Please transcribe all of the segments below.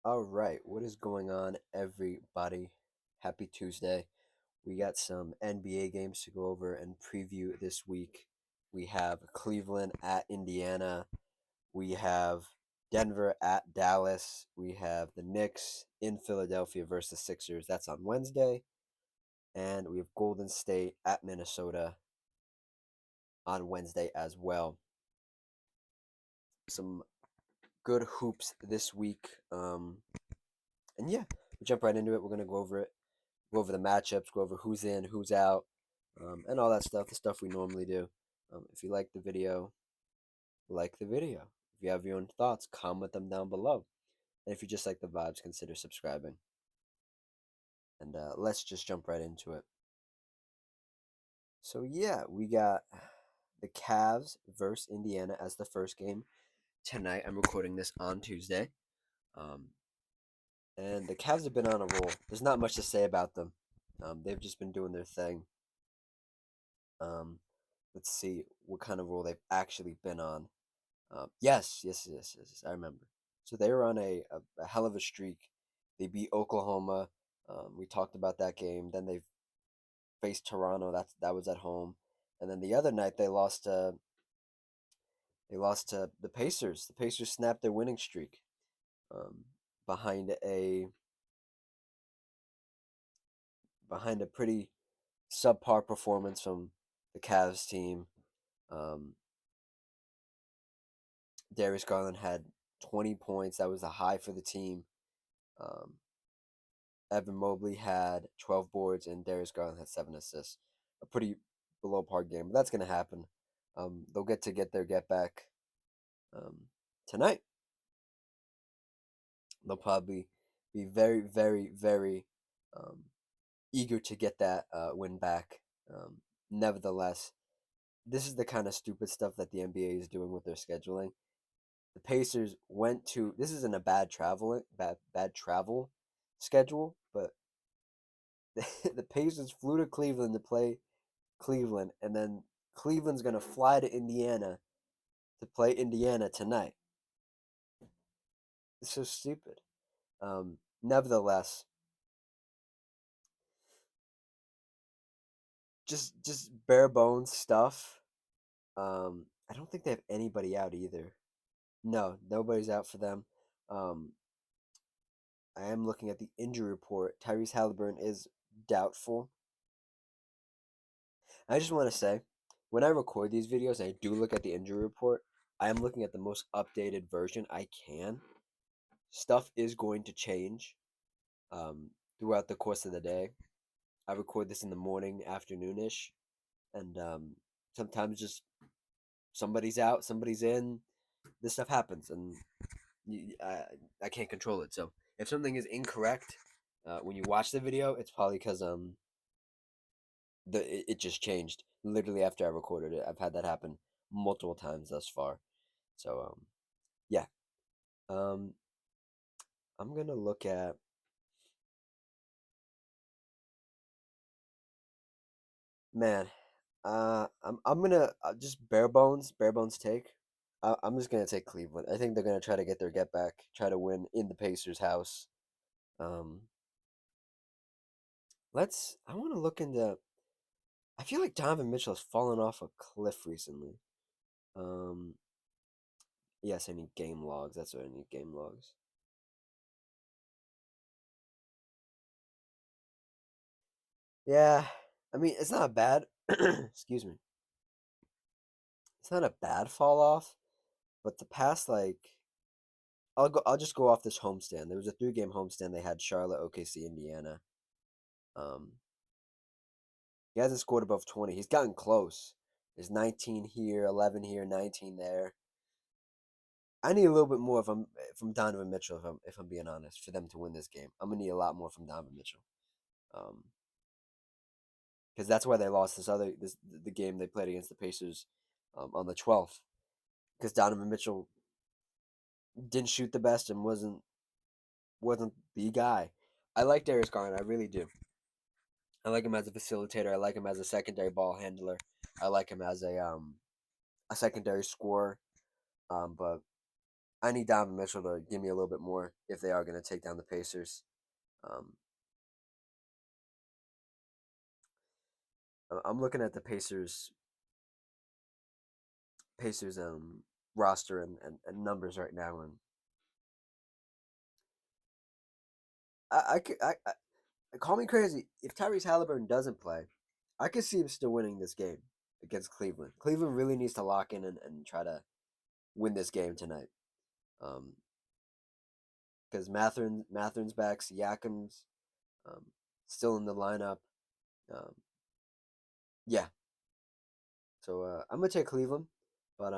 All right, what is going on, everybody? Happy Tuesday. We got some NBA games to go over and preview this week. We have Cleveland at Indiana. We have Denver at Dallas. We have the Knicks in Philadelphia versus Sixers. That's on Wednesday. And we have Golden State at Minnesota on Wednesday as well. Some good hoops this week. And yeah, we jump right into it. We're going to go over it. Go over the matchups, go over who's in, who's out, and all that stuff, the stuff we normally do. If you like the video, like the video. If you have your own thoughts, comment them down below. And if you just like the vibes, consider subscribing. And let's just jump right into it. So, yeah, we got the Cavs versus Indiana as the first game tonight. I'm recording this on Tuesday. Um, and the Cavs have been on a roll. There's not much to say about them. They've just been doing their thing. Um, let's see what kind of role they've actually been on. Yes, I remember. So they were on a hell of a streak. They beat Oklahoma. We talked about that game. Then they faced Toronto. That was at home. And then the other night they lost to the Pacers. The Pacers snapped their winning streak um, behind a behind a pretty subpar performance from the Cavs team. Um, Darius Garland had 20 points. That was a high for the team. Um, Evan Mobley had 12 boards and Darius Garland had 7 assists. A pretty below par game, but that's going to happen. They'll get their get back tonight. They'll probably be very, very, very um, eager to get that win back. Nevertheless, this is the kind of stupid stuff that the NBA is doing with their scheduling. The Pacers went to this isn't a bad travel schedule, but the Pacers flew to Cleveland to play Cleveland, and then Cleveland's gonna fly to Indiana to play Indiana tonight. It's so stupid. Nevertheless, just bare bones stuff. I don't think they have anybody out either. No, nobody's out for them. Um, I am looking at the injury report. Tyrese Halliburton is doubtful. I just want to say, when I record these videos, I do look at the injury report. I am looking at the most updated version I can. Stuff is going to change throughout the course of the day. I record this in the morning, afternoonish, and sometimes just somebody's out, somebody's in. This stuff happens, and I can't control it. So if something is incorrect when you watch the video, it's probably because it just changed literally after I recorded it. I've had that happen multiple times thus far. So yeah. Um, I'm gonna look at man. I'm gonna just bare bones take. I'm just gonna take Cleveland. I think they're gonna try to get their get back, try to win in the Pacers' house. Um, I want to look into. I feel like Donovan Mitchell has fallen off a cliff recently. Um, yes, I need game logs. That's what I need, game logs. Yeah, I mean it's not bad. Excuse me. It's not a bad fall off, but the past like I'll just go off this homestand. There was a 3 game homestand they had Charlotte, OKC, Indiana. Um, he hasn't scored above 20. He's gotten close. There's 19 here, 11 here, 19 there. I need a little bit more from Donovan Mitchell if I'm being honest for them to win this game. I'm gonna need a lot more from Donovan Mitchell. Um, because that's why they lost the game they played against the Pacers on the 12th because Donovan Mitchell didn't shoot the best and wasn't the guy. I like Darius Garland, I really do. I like him as a facilitator. I like him as a secondary ball handler. I like him as a secondary scorer. But I need Donovan Mitchell to give me a little bit more if they are going to take down the Pacers. Um, I'm looking at the Pacers roster and numbers right now, and I call me crazy. If Tyrese Halliburton doesn't play, I could see him still winning this game against Cleveland. Cleveland really needs to lock in and try to win this game tonight. Um, because Matherin's back, Siakam's um, still in the lineup. Um, yeah, so I'm gonna take Cleveland, but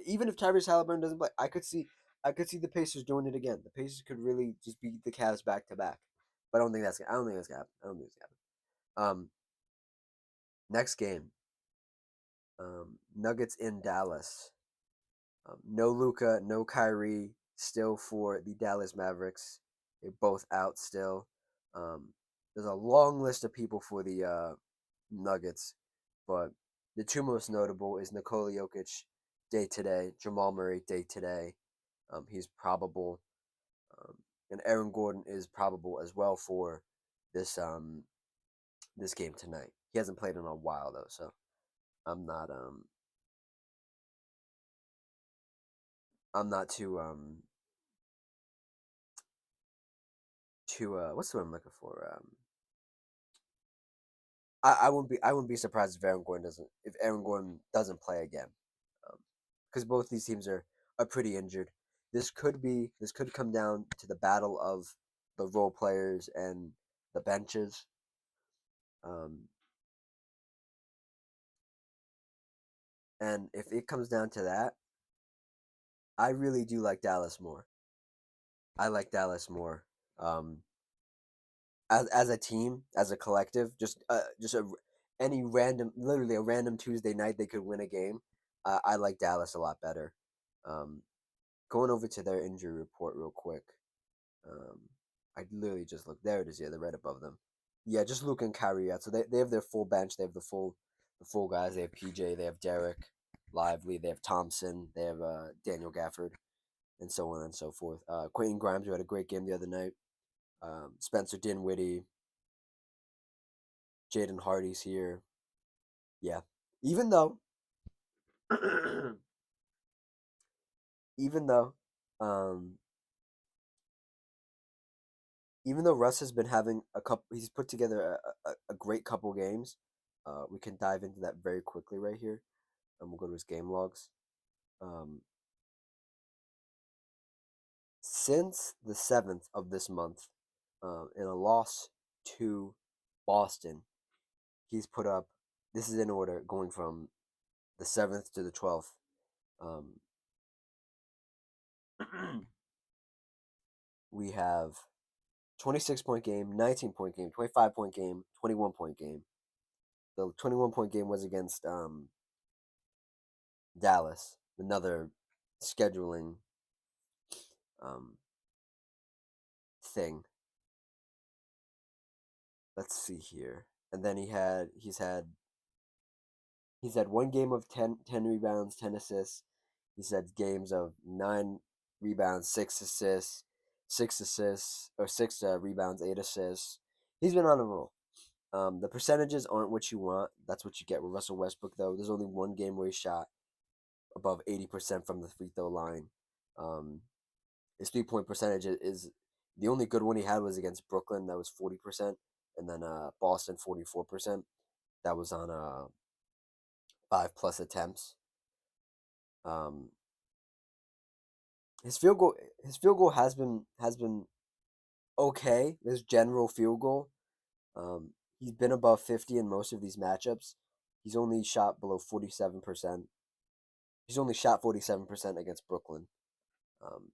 even if Tyrese Halliburton doesn't play, I could see the Pacers doing it again. The Pacers could really just beat the Cavs back to back, but I don't think that's gonna happen. I don't think it's gonna happen. Next game, Nuggets in Dallas. No Luca, no Kyrie, still for the Dallas Mavericks. They're both out still. Um, there's a long list of people for the Nuggets, but the two most notable is Nikola Jokic, day today, Jamal Murray, day today. He's probable, um, and Aaron Gordon is probable as well for this this game tonight. He hasn't played in a while though, so I'm not um I'm not too what's the word I'm looking for? I wouldn't be surprised if Aaron Gordon doesn't play again, because both these teams are pretty injured. This could come down to the battle of the role players and the benches. Um, and if it comes down to that, I really do like Dallas more. I like Dallas more. Um, as a team, as a collective, any random, literally a random Tuesday night they could win a game. I like Dallas a lot better. Um, Going over to their injury report real quick. Um, I literally just looked. There it is. Yeah, they're right above them. Yeah, just Luke and Kyrie out. So they have their full bench. They have the full guys. They have PJ. They have Derek Lively. They have Thompson. They have Daniel Gafford, and so on and so forth. Quentin Grimes, who had a great game the other night. Spencer Dinwiddie, Jaden Hardy's here. Yeah, even though, even though, um, even though Russ has been having he's put together a great couple games. We can dive into that very quickly right here, and we'll go to his game logs. Um, since the 7th of this month, in a loss to Boston, he's put up. This is in order, going from the 7th to the 12th. Um, we have 26-point game, 19-point game, 25-point game, 21-point game. The 21-point game was against Dallas, another scheduling um, thing. Let's see here. And then he's had one game of 10 rebounds, 10 assists. He's had games of 9 rebounds, 6 assists, 6 assists, or 6 rebounds, 8 assists. He's been on a roll. The percentages aren't what you want. That's what you get with Russell Westbrook, though. There's only one game where he shot above 80% from the free throw line. Um, his 3 point percentage is the only good one he had was against Brooklyn. That was 40%, and then Boston 44%. That was on 5 plus attempts. Um, his field goal has been okay. His general field goal. He's been above 50 in most of these matchups. He's only shot below 47%. He's only shot 47% against Brooklyn. Um,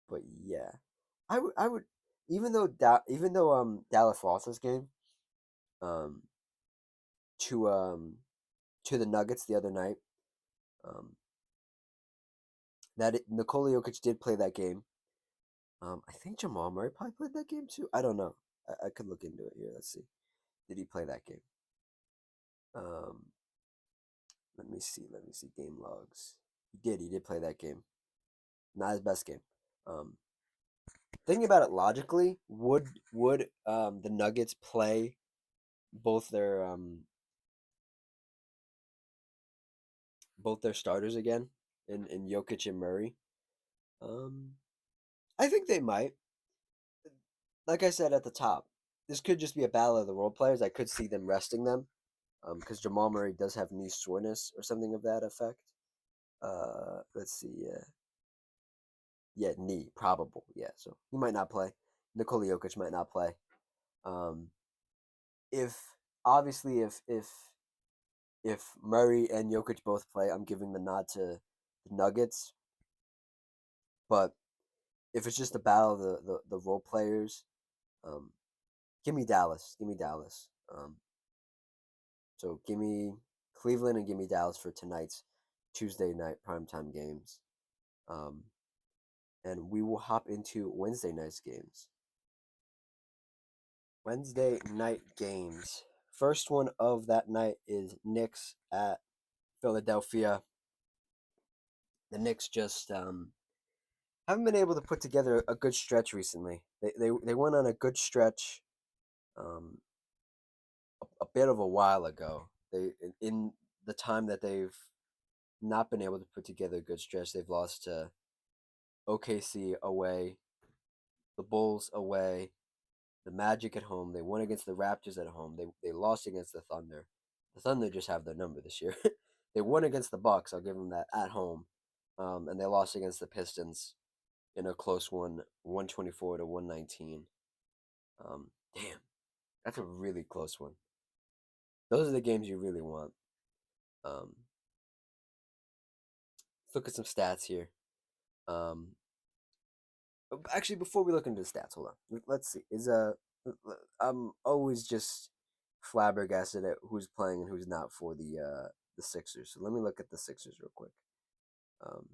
but yeah, I would even though Dallas lost this game um to um to the Nuggets the other night, um Nikola Jokic did play that game. I think Jamal Murray probably played that game too. I don't know. I could look into it here. Let's see. Did he play that game? Um, let me see. Let me see game logs. He did. He did play that game. Not his best game. Um, Thinking about it logically, would the Nuggets play both their starters again in Jokic and Murray? Um, I think they might. Like I said at the top, this could just be a battle of the role players. I could see them resting them, because Jamal Murray does have knee soreness or something of that effect. Let's see. Yeah, knee probable. Yeah, so he might not play. Nikola Jokic might not play. Um, if obviously if Murray and Jokic both play, I'm giving the nod to the Nuggets. But if it's just a battle of the role players, um, give me Dallas. Give me Dallas. So give me Cleveland and give me Dallas for tonight's Tuesday night primetime games. Um, and we will hop into Wednesday night's games. Wednesday night games. First one of that night is Knicks at Philadelphia. The Knicks just haven't been able to put together a good stretch recently. They went on a good stretch um, a bit of a while ago. In the time that they've not been able to put together a good stretch, they've lost to OKC away, the Bulls away, the Magic at home. They won against the Raptors at home. They lost against the Thunder. The Thunder just have their number this year. They won against the Bucks. I'll give them that at home, and they lost against the Pistons in a close one, 124 to 119. Damn, that's a really close one. Those are the games you really want. Um, let's look at some stats here. Um, Actually, before we look into the stats, hold on. Let's see. I'm always just flabbergasted at who's playing and who's not for the Sixers. So let me look at the Sixers real quick. Um,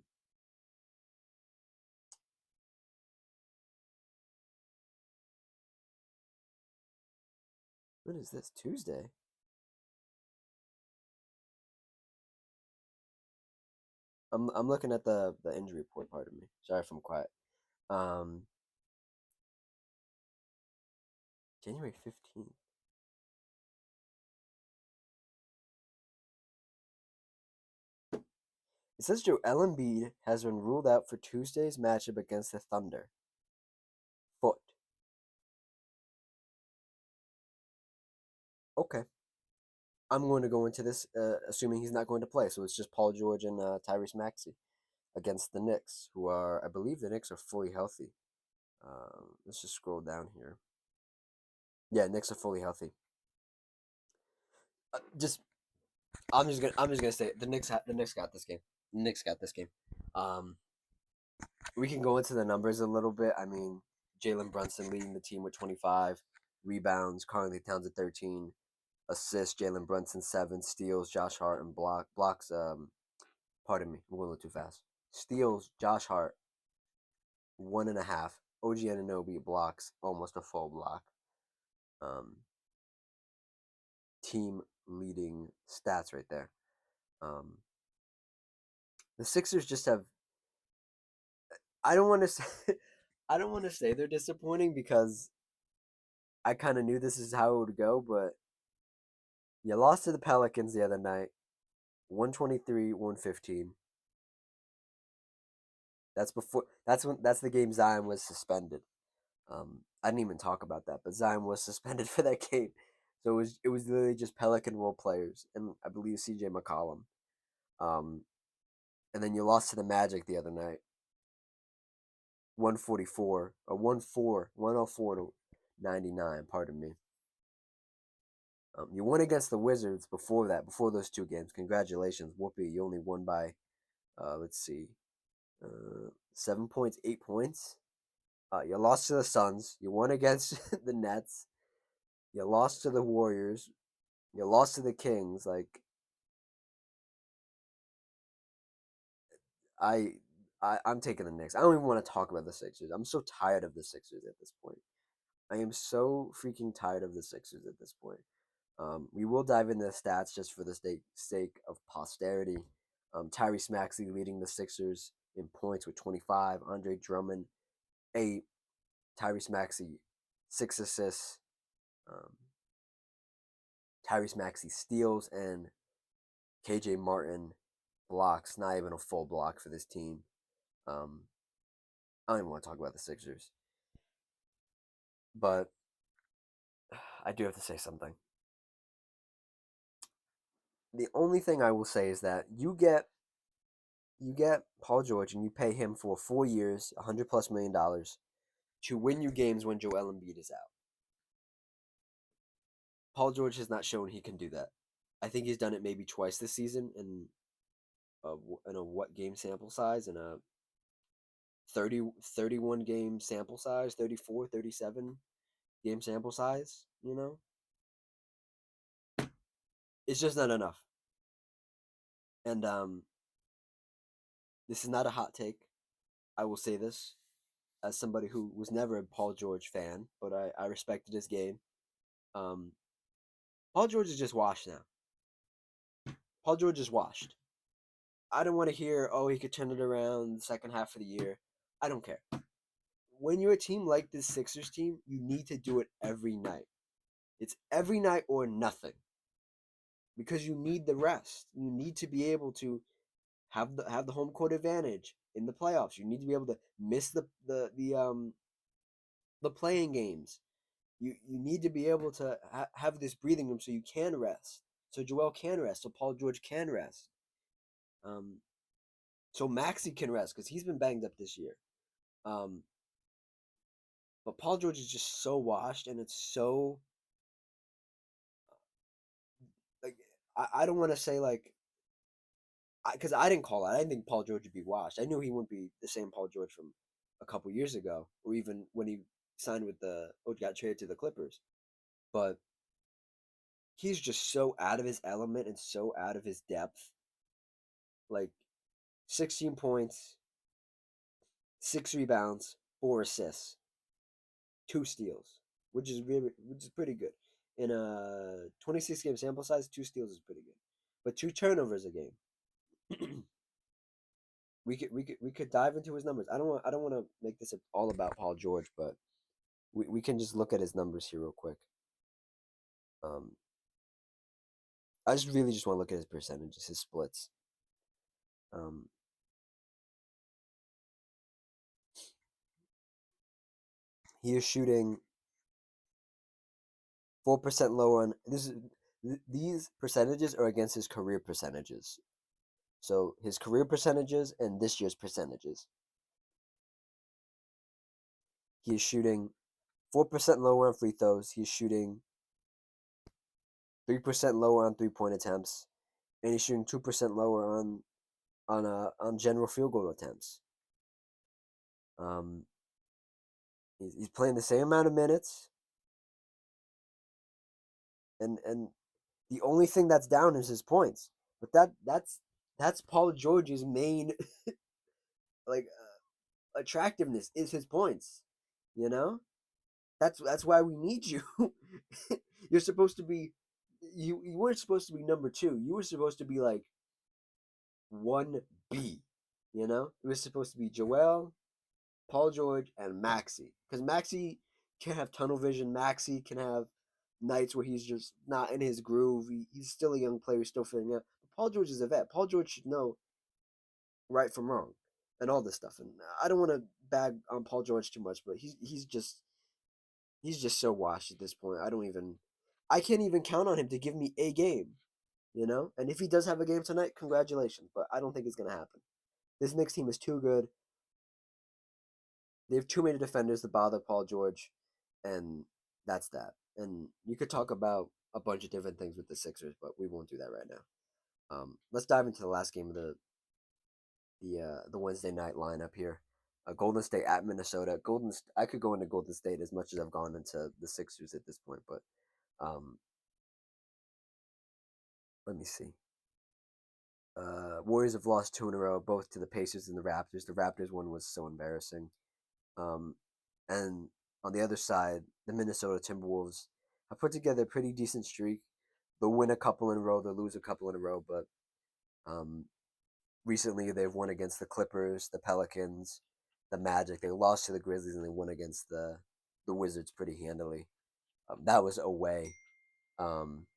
when is this? Tuesday? I'm looking at the injury report. Part of me. Sorry if I'm quiet. Um, January 15th. It says Joel Embiid has been ruled out for Tuesday's matchup against the Thunder. Foot. Okay. I'm going to go into this assuming he's not going to play. So it's just Paul George and Tyrese Maxey against the Knicks, who are, I believe the Knicks are fully healthy. Let's just scroll down here. Yeah, Knicks are fully healthy. Just I'm just gonna say it. The Knicks got this game. The Knicks got this game. Um, we can go into the numbers a little bit. I mean, Jalen Brunson leading the team with 25 rebounds, Karl-Anthony Towns at 13 assists, Jalen Brunson 7 steals, Josh Hart and blocks. Pardon me, I'm going a little too fast. Steals, Josh Hart 1.5. OG Anunoby blocks almost a full block. Um, Team leading stats right there. Um, the Sixers just have. I don't want to say. I don't want to say they're disappointing because I kind of knew this is how it would go, but you lost to the Pelicans the other night, 123, 115. That's before. That's when. That's the game Zion was suspended. I didn't even talk about that, but Zion was suspended for that game, so it was literally just Pelican role players and I believe C.J. McCollum. Um, and then you lost to the Magic the other night, 144 or 104 to 99. Pardon me. You won against the Wizards before that, before those two games. Congratulations, whoopee! You only won by let's see, 7 points, 8 points. You lost to the Suns. You won against the Nets. You lost to the Warriors. You lost to the Kings. Like I, I'm taking the Knicks. I don't even want to talk about the Sixers. I'm so tired of the Sixers at this point. I am so freaking tired of the Sixers at this point. We will dive into the stats just for the sake of posterity. Tyrese Maxey leading the Sixers in points with 25. Andre Drummond, 8. Tyrese Maxey, 6 assists. Um, Tyrese Maxey steals, and KJ Martin blocks. Not even a full block for this team. Um, I don't even want to talk about the Sixers, but I do have to say something. The only thing I will say is that you get Paul George and you pay him for 4 years, $100+ million to win you games when Joel Embiid is out. Paul George has not shown he can do that. I think he's done it maybe twice this season in a what game sample size, in a 30 31 game sample size, 34, 37 game sample size, It's just not enough. And this is not a hot take. I will say this as somebody who was never a Paul George fan, but I respected his game. Um, Paul George is just washed now. Paul George is washed. I don't want to hear, oh, he could turn it around the second half of the year. I don't care. When you're a team like this Sixers team, you need to do it every night. It's every night or nothing. Because you need the rest. You need to be able to have the home court advantage in the playoffs. You need to be able to miss the playing games. You need to be able to have this breathing room so you can rest. So Joel can rest. So Paul George can rest. Um, so Maxey can rest because he's been banged up this year. Um, but Paul George is just so washed, and it's so like I don't want to say like because I didn't call it. I didn't think Paul George would be washed. I knew he wouldn't be the same Paul George from a couple years ago, or even when he signed with or got traded to the Clippers. But he's just so out of his element and so out of his depth. Like 16 points, 6 rebounds, 4 assists, 2 steals, which is pretty good. In a 26 game sample size, 2 steals is pretty good. But 2 turnovers a game. We could dive into his numbers. I don't want to make this all about Paul George, but we can just look at his numbers here real quick. Um, I just really just want to look at his percentages, his splits. Um, he is shooting 4% lower on these percentages are against his career percentages. So his career percentages and this year's percentages. He is shooting 4% lower on free throws. He's shooting 3% lower on 3-point attempts, and he's shooting 2% lower on general field goal attempts. Um, he's playing the same amount of minutes, and the only thing that's down is his points. But that's Paul George's main like attractiveness is his points. You know, that's why we need you. You're supposed to be you weren't supposed to be number 2. You were supposed to be like 1B. It was supposed to be Joel, Paul George, and Maxey. Because Maxey can have tunnel vision. Maxey can have nights where he's just not in his groove. He's still a young player, still figuring out. But Paul George is a vet. Paul George should know right from wrong and all this stuff. And I don't want to bag on Paul George too much, but he's just so washed at this point. I can't even count on him to give me a game. And if he does have a game tonight, congratulations. But I don't think it's gonna happen. This Knicks team is too good. They have too many defenders to bother Paul George, and that's that. And you could talk about a bunch of different things with the Sixers, but we won't do that right now. Let's dive into the last game of the Wednesday night lineup here. Golden State at Minnesota. I could go into Golden State as much as I've gone into the Sixers at this point, but um, let me see. Warriors have lost 2 in a row, both to the Pacers and the Raptors. The Raptors one was so embarrassing. Um, and on the other side, the Minnesota Timberwolves have put together a pretty decent streak. They'll win a couple in a row, they'll lose a couple in a row, but um, recently they've won against the Clippers, the Pelicans, the Magic. They lost to the Grizzlies and they won against the Wizards pretty handily. That was away. Um,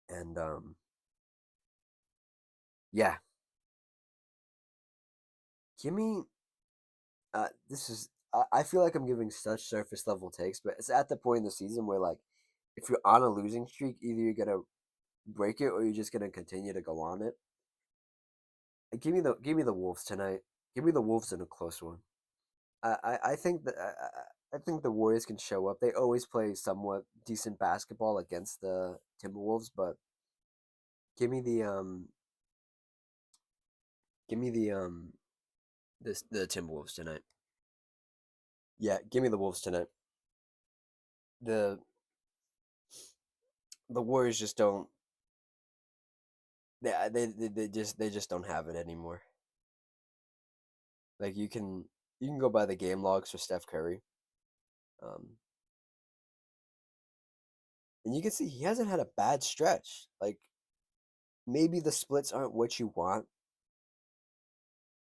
and yeah, give me. This is. I feel like I'm giving such surface level takes, but it's at the point in the season where like, if you're on a losing streak, either you're gonna break it or you're just gonna continue to go on it. Give me the Wolves tonight. Give me the Wolves in a close one. I think that I think the Warriors can show up. They always play somewhat decent basketball against the Timberwolves, but give me the um give me the Timberwolves tonight. Yeah, give me the Wolves tonight. The the Warriors just don't they just don't have it anymore. Like you can go by the game logs for Steph Curry. Um and you can see he hasn't had a bad stretch. Like maybe the splits aren't what you want,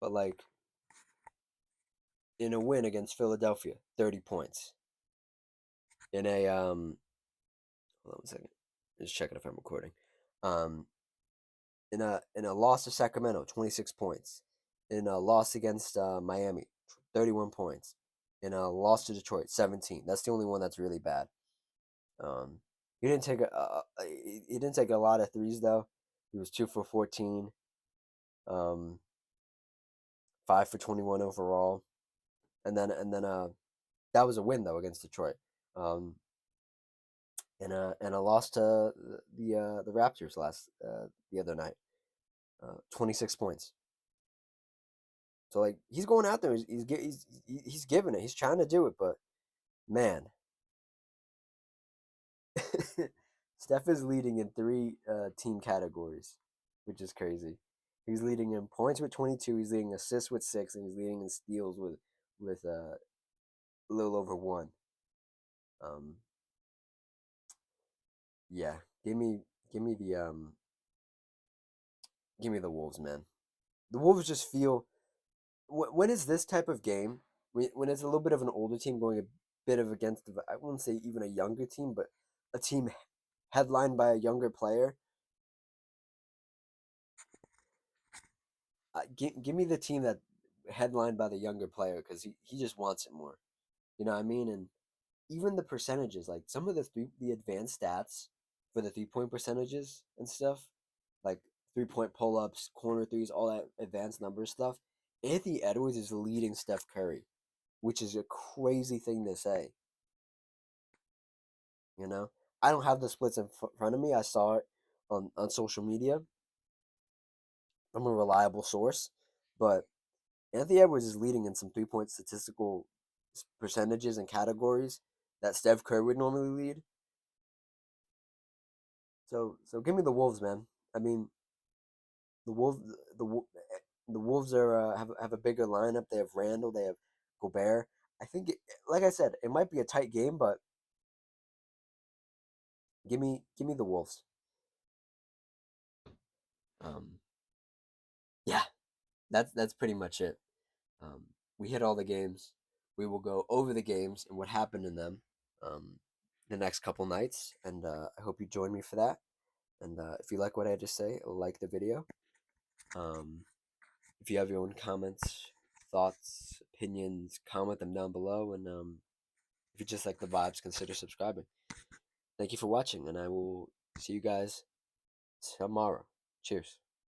but like in a win against Philadelphia, 30 points. In a hold on 1 second. Just checking if I'm recording. Um in a loss to Sacramento, 26 points. In a loss against Miami, 31 points. In a loss to Detroit, 17. That's the only one that's really bad. Um he didn't take he didn't take a lot of threes though. He was 2 for 14. Um 5 for 21 overall. And then that was a win though against Detroit. Um and a loss to the Raptors the other night. 26 points. So like he's going out there, he's giving it. He's trying to do it, but man, Steph is leading in three team categories, which is crazy. He's leading in points with 22. He's leading assists with 6, and he's leading in steals with a little over 1. Um, yeah, give me give me the um give me the Wolves, man. The Wolves just feel when it's this type of game, when it's a little bit of an older team going a bit of against, I wouldn't say even a younger team, but a team headlined by a younger player, give me the team that headlined by the younger player because he just wants it more. You know what I mean? And even the percentages, like some of the advanced stats for the 3 point percentages and stuff, like 3 point pull ups, corner threes, all that advanced number stuff. Anthony Edwards is leading Steph Curry, which is a crazy thing to say. You know, I don't have the splits in front of me. I saw it on social media from a reliable source, but Anthony Edwards is leading in some 3 point statistical percentages and categories that Steph Curry would normally lead. So give me the Wolves, man. I mean, the Wolves the the Wolves are have a bigger lineup. They have Randall, they have Gobert. I think, like I said, it might be a tight game, but give me the Wolves. Um, yeah, that's pretty much it. Um, we hit all the games. We will go over the games and what happened in them um, the next couple nights, and I hope you join me for that. And if you like what I just say, like the video. Um, if you have your own comments, thoughts, opinions, comment them down below. And if you just like the vibes, consider subscribing. Thank you for watching, and I will see you guys tomorrow. Cheers.